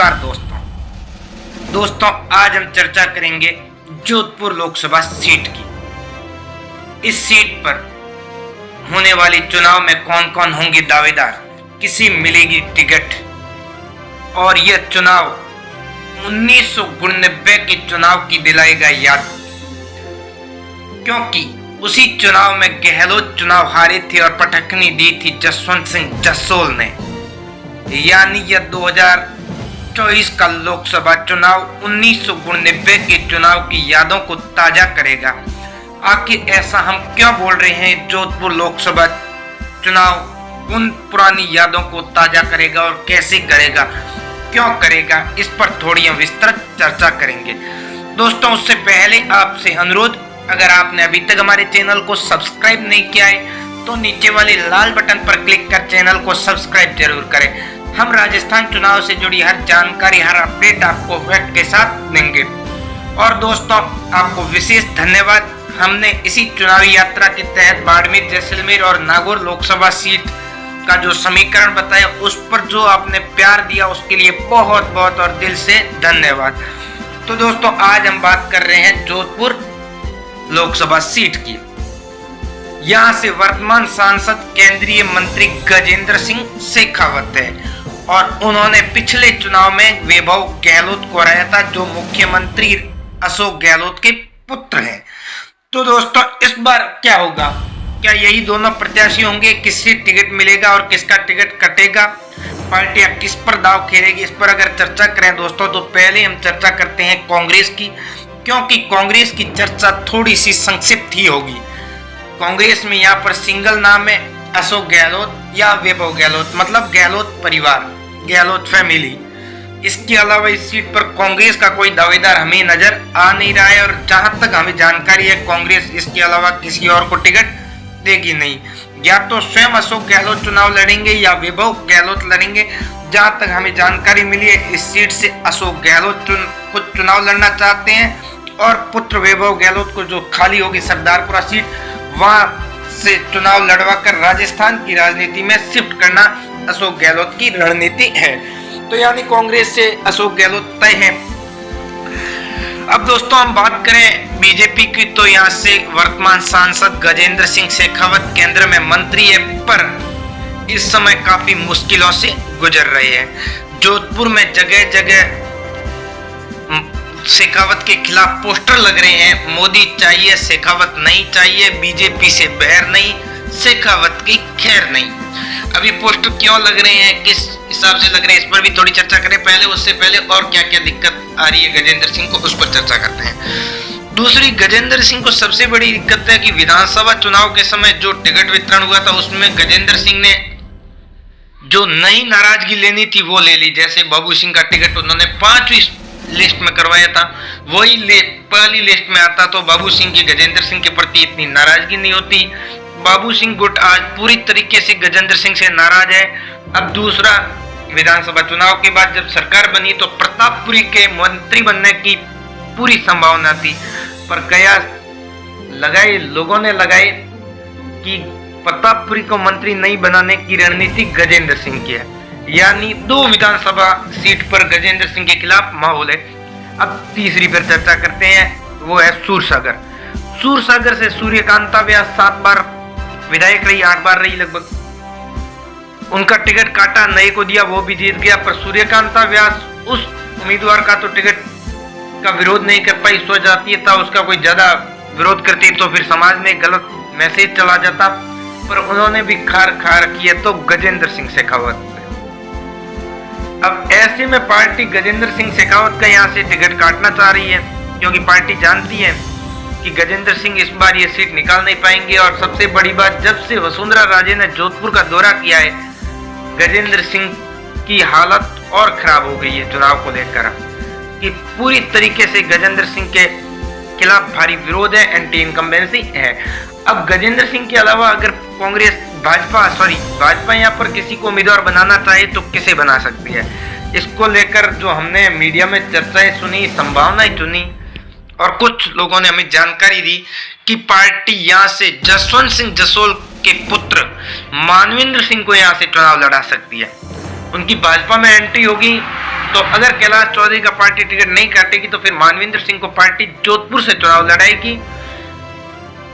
नमस्कार दोस्तों, आज हम चर्चा करेंगे जोधपुर लोकसभा सीट की। इस सीट पर होने वाली चुनाव में कौन कौन होंगे दावेदार, किसे मिलेगी टिकट, और यह चुनाव 1999 के चुनाव की दिलाएगा याद, क्योंकि उसी चुनाव में गहलोत चुनाव हारे थे और पटखनी दी थी जसवंत सिंह जसोल ने। यानी यह 2024 का लोकसभा चुनाव 1999 के चुनाव की यादों को ताजा करेगा। आखिर ऐसा हम क्यों बोल रहे हैं? जोधपुर लोकसभा चुनाव उन पुरानी यादों को ताजा करेगा और कैसे करेगा, क्यों करेगा, इस पर थोड़ी हम विस्तृत चर्चा करेंगे। दोस्तों, उससे पहले आपसे अनुरोध, अगर आपने अभी तक हमारे चैनल को सब्सक्राइब नहीं किया है तो नीचे वाले लाल बटन पर क्लिक कर चैनल को सब्सक्राइब जरूर करें। हम राजस्थान चुनाव से जुड़ी हर जानकारी, हर अपडेट आपको वक्त के साथ देंगे। और दोस्तों, आपको विशेष धन्यवाद। हमने इसी चुनावी यात्रा के तहत बाड़मेर, जैसलमेर और नागौर लोकसभा सीट का जो समीकरण बताया, उस पर जो आपने प्यार दिया उसके लिए बहुत बहुत और दिल से धन्यवाद। तो दोस्तों, आज हम बात कर रहे हैं जोधपुर लोकसभा सीट की। यहाँ से वर्तमान सांसद केंद्रीय मंत्री गजेंद्र सिंह शेखावत है और उन्होंने पिछले चुनाव में वैभव गहलोत को हराया था, जो मुख्यमंत्री अशोक गहलोत के पुत्र हैं। तो दोस्तों, इस बार क्या होगा? क्या यही दोनों प्रत्याशी होंगे? किससे टिकट मिलेगा और किसका टिकट कटेगा? पार्टियां किस पर दाव खेलेगी? इस पर अगर चर्चा करें दोस्तों, तो पहले हम चर्चा करते हैं कांग्रेस की, क्योंकि कांग्रेस की चर्चा थोड़ी सी संक्षिप्त ही होगी। कांग्रेस में यहाँ पर सिंगल नाम है अशोक गहलोत या वैभव गहलोत, मतलब गहलोत परिवार, गहलोत फैमिली। इसके अलावा इस सीट पर कांग्रेस का कोई दावेदार हमें नजर आ नहीं रहा है, और जहां तक हमें जानकारी है कांग्रेस इसके अलावा किसी और को टिकट देगी नहीं। या तो स्वयं अशोक गहलोत चुनाव लड़ेंगे या वैभव गहलोत लड़ेंगे। जहां तक हमें जानकारी मिली है, इस सीट से अशोक गहलोत खुद चुनाव लड़ना चाहते हैं और पुत्र वैभव गहलोत को, जो खाली होगी सरदारपुरा सीट, वहां से चुनाव लड़वा कर राजस्थान की राजनीति में शिफ्ट करना अशोक गहलोत की रणनीति है। तो यानी कांग्रेस से अशोक गहलोत तय है। अब दोस्तों, हम बात करें बीजेपी की, तो यहाँ से वर्तमान सांसद गजेंद्र सिंह शेखावत केंद्र में मंत्री है, पर इस समय काफी मुश्किलों से गुजर रहे हैं। जोधपुर में जगह जगह शेखावत के खिलाफ पोस्टर लग रहे हैं, मोदी चाहिए, शेखावत नहीं चाहिए, बीजेपी से बैर नहीं, शेखावत की खैर नहीं। अभी पोस्टर क्यों लग रहे हैं, किस हिसाब से लग रहे हैं, इस पर भी थोड़ी चर्चा करें। उससे पहले और क्या क्या दिक्कत आ रही है गजेंद्र सिंह को, उस पर चर्चा करते हैं। दूसरी, गजेंद्र सिंह को सबसे बड़ी दिक्कत है कि विधानसभा चुनाव के समय जो टिकट वितरण हुआ था, उसमें गजेंद्र सिंह ने जो नई नाराजगी लेनी थी वो ले ली। जैसे बाबू सिंह का टिकट उन्होंने 5वीं लिस्ट में करवाया था, वही पहली लिस्ट में आता तो बाबू सिंह की गजेंद्र सिंह के प्रति इतनी नाराजगी नहीं होती। बाबू सिंह गुट आज पूरी तरीके से गजेंद्र सिंह से नाराज है। अब दूसरा, विधानसभा चुनाव के बाद जब सरकार बनी तो प्रतापपुरी के मंत्री बनने की पूरी संभावना थी, पर कयास लगाए, लोगों ने लगाए कि प्रतापपुरी को मंत्री नहीं बनाने की रणनीति गजेंद्र सिंह की है। यानी 2 विधानसभा सीट पर गजेंद्र सिंह के खिलाफ माहौल है। अब तीसरी पर चर्चा करते हैं, वो है सूरसागर। सूरसागर से सूर्यकांता व्यास 7 बार विधायक रही, 8 बार रही लगभग। उनका टिकट काटा, नए को दिया, वो भी जीत गया, पर सूर्यकांता व्यास उस उम्मीदवार का तो टिकट का विरोध नहीं कर पाई। स्वजातीय था, उसका कोई ज्यादा विरोध करती तो फिर समाज में गलत मैसेज चला जाता, पर उन्होंने भी खार किया तो गजेंद्र सिंह शेखावत। अब ऐसे में पार्टी गजेंद्र सिंह शेखावत का यहाँ से टिकट काटना चाह रही है, क्योंकि पार्टी जानती है कि गजेंद्र सिंह इस बार ये सीट निकाल नहीं पाएंगे। और सबसे बड़ी बात, जब से वसुंधरा राजे ने जोधपुर का दौरा किया है, गजेंद्र सिंह की हालत और खराब हो गई है चुनाव को लेकर, कि पूरी तरीके से गजेंद्र सिंह के खिलाफ भारी विरोध है, एंटी इनकम्बेंसी है। अब गजेंद्र सिंह के अलावा अगर कांग्रेस, भाजपा यहाँ पर किसी को उम्मीदवार बनाना चाहे तो किसे बना सकती है? इसको लेकर जो हमने मीडिया में चर्चाएं सुनी, संभावनाएं चुनी, और कुछ लोगों ने हमें जानकारी दी कि पार्टी यहाँ से जसवंत सिंह जसोल के पुत्र मानवेंद्र सिंह को यहाँ से चुनाव लड़ा सकती है। उनकी भाजपा में एंट्री होगी तो अगर कैलाश चौधरी का पार्टी टिकट नहीं काटेगी तो फिर मानवेंद्र सिंह को पार्टी जोधपुर से चुनाव लड़ाएगी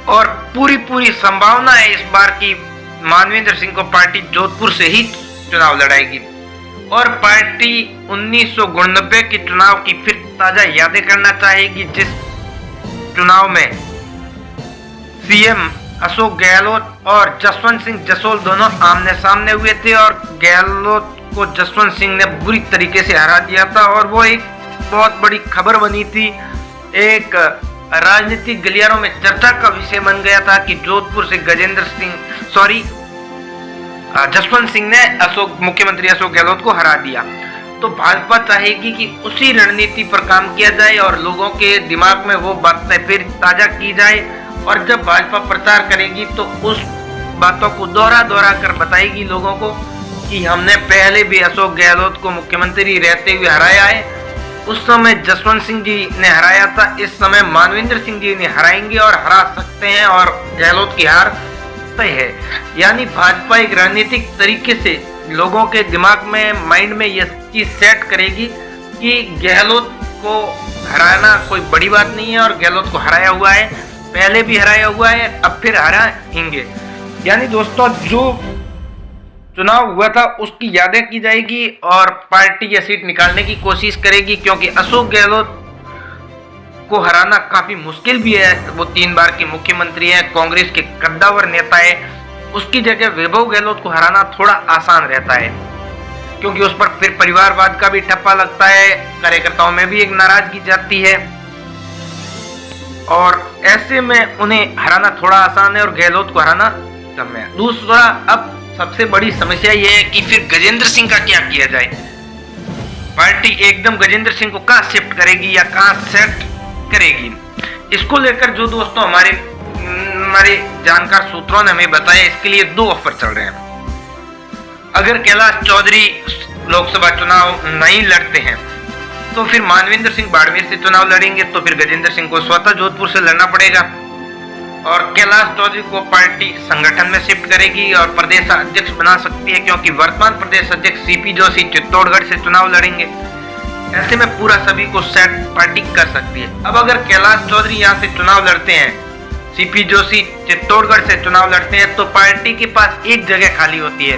और पूरी संभावना है इस बार की मानवेंद्र सिंह को पार्टी जोधपुर से ही चुनाव लड़ाएगी। और पार्टी 1989 के चुनाव की फिर ताजा यादें करना चाहेगी, जिस चुनाव में सीएम अशोक गहलोत और जसवंत सिंह जसोल दोनों आमने सामने हुए थे और गहलोत को जसवंत सिंह ने बुरी तरीके से हरा दिया था और वो एक बहुत बड़ी खबर बनी थी, एक राजनीतिक गलियारों में चर्चा का विषय बन गया था कि जोधपुर से जसवंत सिंह ने मुख्यमंत्री अशोक गहलोत को हरा दिया। तो भाजपा चाहेगी कि उसी रणनीति पर काम किया जाए और लोगों के दिमाग में वो बातें फिर ताजा की जाए और जब भाजपा प्रचार करेगी तो उस बातों को दोहरा कर बताएगी लोगों को कि हमने पहले भी अशोक गहलोत को मुख्यमंत्री रहते हुए हराया है, उस समय जसवंत सिंह जी ने हराया था, इस समय मानवेंद्र सिंह जी ने हराएंगे और हरा सकते हैं और गहलोत की हार तय है। यानी भाजपा एक रणनीतिक तरीके से लोगों के दिमाग में, माइंड में यह चीज सेट करेगी कि गहलोत को हराना कोई बड़ी बात नहीं है और गहलोत को हराया हुआ है, पहले भी हराया हुआ है, अब फिर हराएंगे। यानी दोस्तों जो चुनाव हुआ था उसकी यादें की जाएगी और पार्टी यह सीट निकालने की कोशिश करेगी, क्योंकि अशोक गहलोत को हराना काफी मुश्किल भी है। वो 3 बार के मुख्यमंत्री हैं, कांग्रेस के कद्दावर नेता है, उसकी जगह वैभव गहलोत को हराना थोड़ा आसान रहता है क्योंकि उस पर फिर परिवारवाद का भी ठप्पा लगता है, कार्यकर्ताओं में भी एक नाराजगी जाती है और ऐसे में उन्हें हराना थोड़ा आसान है और गहलोत को हराना कम है। दूसरा, अब सबसे बड़ी समस्या यह है कि फिर गजेंद्र सिंह का क्या किया जाए। पार्टी एकदम गजेंद्र सिंह को कहां शिफ्ट करेगी या कहां सेट करेगी, इसको लेकर जो दोस्तों हमारे जानकार सूत्रों ने हमें बताया, इसके लिए 2 ऑफर चल रहे हैं। अगर कैलाश चौधरी लोकसभा चुनाव नहीं लड़ते हैं तो फिर मानवेंद्र सिंह बाड़मेर से चुनाव लड़ेंगे, तो फिर गजेंद्र सिंह को स्वतः जोधपुर से लड़ना पड़ेगा और कैलाश चौधरी को पार्टी संगठन में शिफ्ट करेगी और प्रदेश अध्यक्ष बना सकती है, क्योंकि वर्तमान प्रदेश अध्यक्ष सीपी जोशी चित्तौड़गढ़ से चुनाव लड़ेंगे। ऐसे में पूरा सभी को सेट पार्टी कर सकती है। अब अगर कैलाश चौधरी यहाँ से चुनाव लड़ते हैं, सीपी जोशी चित्तौड़गढ़ से चुनाव लड़ते हैं, तो पार्टी के पास एक जगह खाली होती है,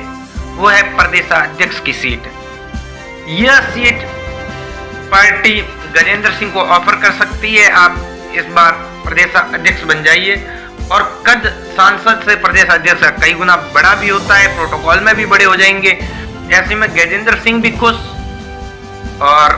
वो है प्रदेश अध्यक्ष की सीट। यह सीट पार्टी गजेंद्र सिंह को ऑफर कर सकती है, आप इस बार प्रदेश अध्यक्ष बन जाइए और कद सांसद से प्रदेश अध्यक्ष का कई गुना बड़ा भी होता है, प्रोटोकॉल में भी बड़े हो जाएंगे। ऐसे में गजेंद्र सिंह भी खुश और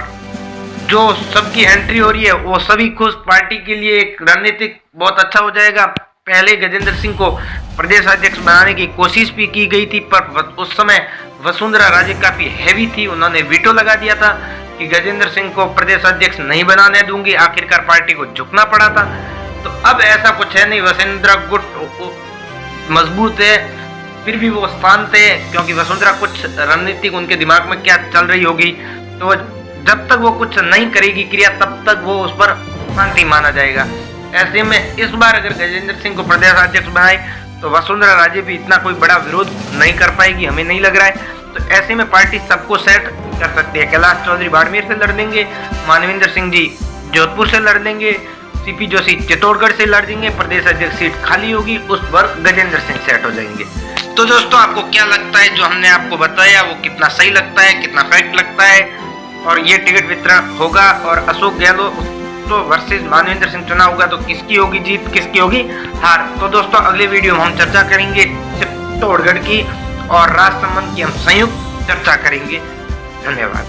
जो सबकी एंट्री हो रही है वो सभी खुश। पार्टी के लिए एक रणनीतिक बहुत अच्छा हो जाएगा। पहले गजेंद्र सिंह को प्रदेश अध्यक्ष बनाने की कोशिश भी की गई थी, पर उस समय वसुंधरा राजे काफी हैवी थी, उन्होंने वीटो लगा दिया था कि गजेंद्र सिंह को प्रदेश अध्यक्ष नहीं बनाने दूंगी। आखिरकार पार्टी को झुकना पड़ा था। तो अब ऐसा कुछ है नहीं, वसुंधरा गुट मजबूत है, फिर भी वो शांत है, क्योंकि वसुंधरा कुछ रणनीतिक उनके दिमाग में क्या चल रही होगी, तो जब तक वो कुछ नहीं करेगी क्रिया तब तक वो उस पर शांति माना जाएगा। ऐसे में इस बार अगर गजेंद्र सिंह को प्रदेश अध्यक्ष बनाए तो वसुंधरा राजे भी इतना कोई बड़ा विरोध नहीं कर पाएगी, हमें नहीं लग रहा है। तो ऐसे में पार्टी सबको सेट कर सकती है। कैलाश चौधरी बाड़मेर से लड़ देंगे, मानवेंद्र सिंह जी जोधपुर से लड़ देंगे, सीपी जोशी चित्तौड़गढ़ से लड़ देंगे, प्रदेश अध्यक्ष सीट खाली होगी, उस पर गजेंद्र सिंह सेट हो जाएंगे। तो दोस्तों आपको क्या लगता है, जो हमने आपको बताया वो कितना सही लगता है, कितना फैक्ट लगता है, और ये टिकट वितरण होगा और अशोक गहलोत तो वर्सेस मानवेंद्र सिंह चुनाव होगा, तो किसकी होगी जीत, किसकी होगी हार। तो दोस्तों अगले वीडियो में हम चर्चा करेंगे चित्तौड़गढ़ की और राजसमंद की हम संयुक्त चर्चा करेंगे। धन्यवाद।